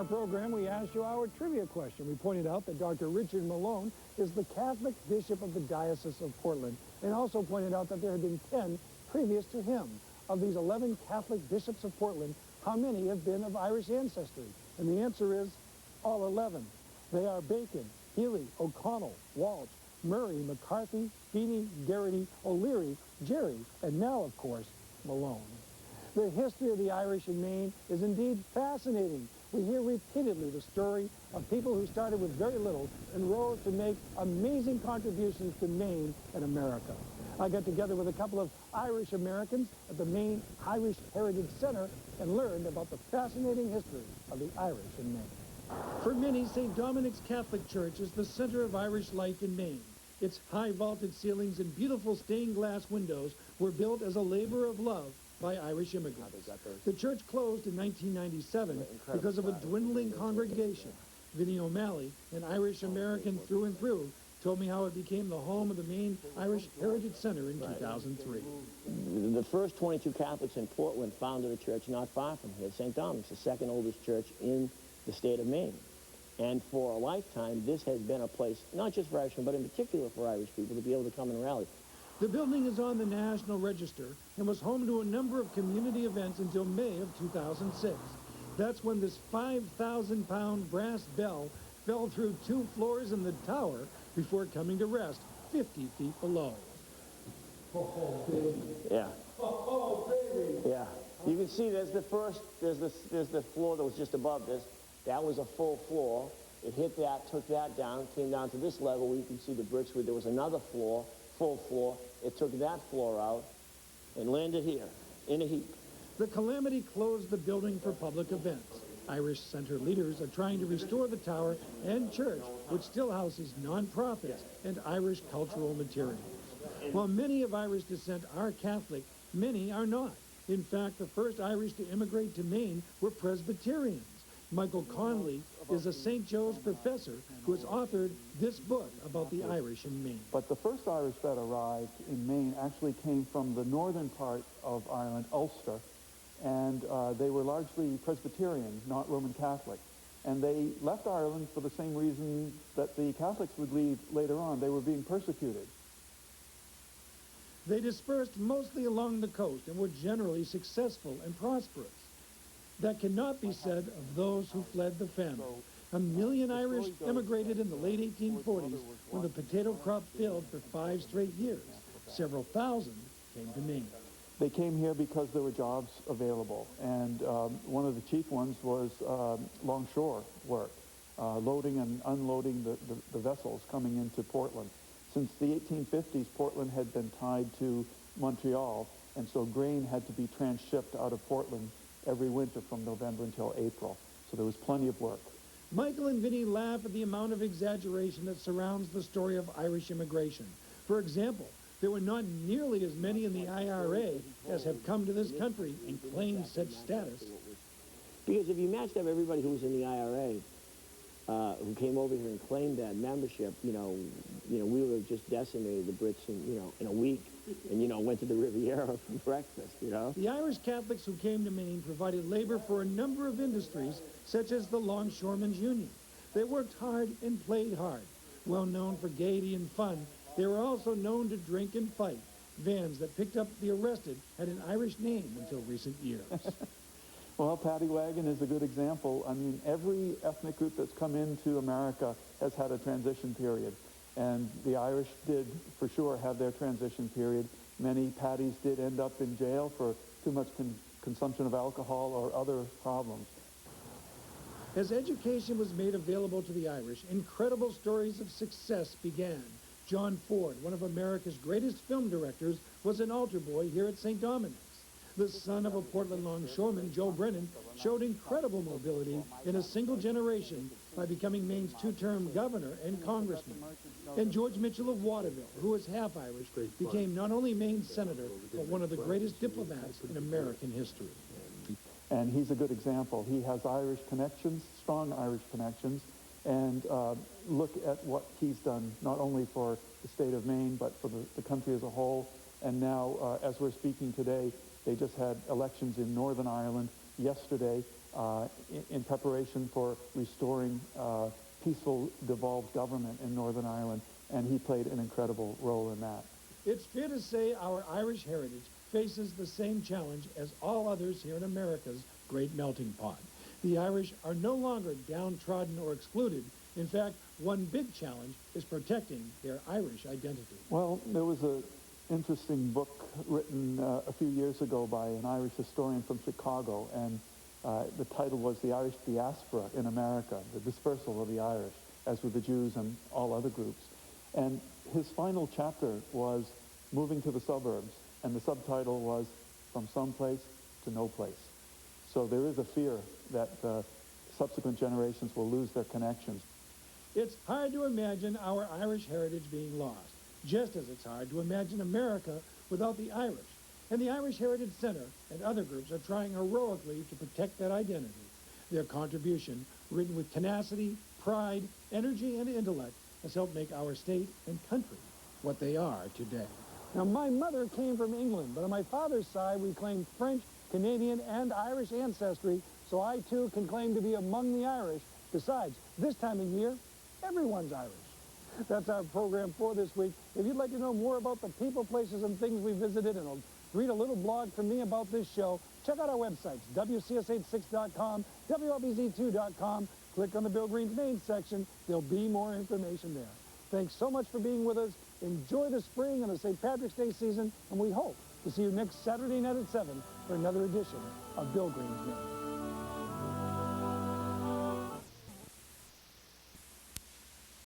our program, we asked you our trivia question. We pointed out that Dr. Richard Malone is the Catholic Bishop of the Diocese of Portland, and also pointed out that there had been 10 previous to him. Of these 11 Catholic bishops of Portland, how many have been of Irish ancestry? And the answer is all 11. They are Bacon, Healy, O'Connell, Walsh, Murray, McCarthy, Feeney, Garrity, O'Leary, Jerry, and now, of course, Malone. The history of the Irish in Maine is indeed fascinating. We hear repeatedly the story of people who started with very little and rose to make amazing contributions to Maine and America. I got together with a couple of Irish Americans at the Maine Irish Heritage Center and learned about the fascinating history of the Irish in Maine. For many, St. Dominic's Catholic Church is the center of Irish life in Maine. Its high vaulted ceilings and beautiful stained glass windows were built as a labor of love by Irish immigrants. The church closed in 1997 because of a dwindling congregation. Vinnie O'Malley, an Irish American through and through, told me how it became the home of the Maine Irish Heritage Center in 2003. The first 22 Catholics in Portland founded a church not far from here, St. Dominic's, the second oldest church in the state of Maine. And for a lifetime, this has been a place, not just for Irishmen, but in particular for Irish people, to be able to come and rally. The building is on the National Register and was home to a number of community events until May of 2006. That's when this 5,000-pound brass bell fell through 2 floors in the tower before coming to rest 50 feet below. Oh, baby. Yeah. Oh, baby. Yeah. You can see there's the floor that was just above this. That was a full floor. It hit that, took that down, came down to this level where you can see the bricks where there was another floor, full floor. It took that floor out and landed here in a heap. The calamity closed the building for public events. Irish Center leaders are trying to restore the tower and church, which still houses nonprofits and Irish cultural materials. While many of Irish descent are Catholic, many are not. In fact, the first Irish to immigrate to Maine were Presbyterians. Michael Connolly is a St. Joe's professor who has authored this book about the Irish in Maine. But the first Irish that arrived in Maine actually came from the northern part of Ireland, Ulster, and they were largely Presbyterian, not Roman Catholic. And they left Ireland for the same reason that the Catholics would leave later on. They were being persecuted. They dispersed mostly along the coast and were generally successful and prosperous. That cannot be said of those who fled the famine. 1 million Irish immigrated in the late 1840s when the potato crop failed for 5 straight years. Several thousand came to Maine. They came here because there were jobs available, and one of the chief ones was longshore work, loading and unloading the vessels coming into Portland. Since the 1850s, Portland had been tied to Montreal, and so grain had to be transshipped out of Portland every winter from November until April. So there was plenty of work. Michael and Vinnie laugh at the amount of exaggeration that surrounds the story of Irish immigration. For example, there were not nearly as many in the IRA as have come to this country and claimed such status. Because if you matched up everybody who was in the IRA, who came over here and claimed that membership, we would have just decimated the Brits in a week, and went to the Riviera for breakfast. The Irish Catholics who came to Maine provided labor for a number of industries, such as the Longshoremen's Union. They worked hard and played hard. Well known for gaiety and fun, they were also known to drink and fight. Vans that picked up the arrested had an Irish name until recent years. Well, Paddy Wagon is a good example. I mean, every ethnic group that's come into America has had a transition period. And the Irish did, for sure, have their transition period. Many Paddies did end up in jail for too much consumption of alcohol or other problems. As education was made available to the Irish, incredible stories of success began. John Ford, one of America's greatest film directors, was an altar boy here at St. Dominic's. The son of a Portland longshoreman, Joe Brennan, showed incredible mobility in a single generation by becoming Maine's 2-term governor and congressman. And George Mitchell of Waterville, who was half Irish, became not only Maine's senator, but one of the greatest diplomats in American history. And he's a good example. He has Irish connections, strong Irish connections, and look at what he's done, not only for the state of Maine, but for the country as a whole. And now, as we're speaking today, they just had elections in Northern Ireland yesterday, in preparation for restoring peaceful, devolved government in Northern Ireland, and he played an incredible role in that. It's fair to say our Irish heritage faces the same challenge as all others here in America's great melting pot. The Irish are no longer downtrodden or excluded. In fact, one big challenge is protecting their Irish identity. Well, there was an interesting book written a few years ago by an Irish historian from Chicago, and the title was The Irish Diaspora in America, the Dispersal of the Irish, as with the Jews and all other groups. And his final chapter was Moving to the Suburbs, and the subtitle was From Someplace to No Place. So there is a fear that subsequent generations will lose their connections. It's hard to imagine our Irish heritage being lost, just as it's hard to imagine America without the Irish. And the Irish Heritage Center and other groups are trying heroically to protect that identity. Their contribution, written with tenacity, pride, energy, and intellect, has helped make our state and country what they are today. Now, my mother came from England, but on my father's side, we claim French, Canadian, and Irish ancestry, so I, too, can claim to be among the Irish. Besides, this time of year, everyone's Irish. That's our program for this week. If you'd like to know more about the people, places, and things we visited, and read a little blog from me about this show, check out our websites, WCS86.com, WLBZ2.com. Click on the Bill Greene's Maine section. There'll be more information there. Thanks so much for being with us. Enjoy the spring and the St. Patrick's Day season, and we hope to see you next Saturday night at 7 for another edition of Bill Greene's Maine.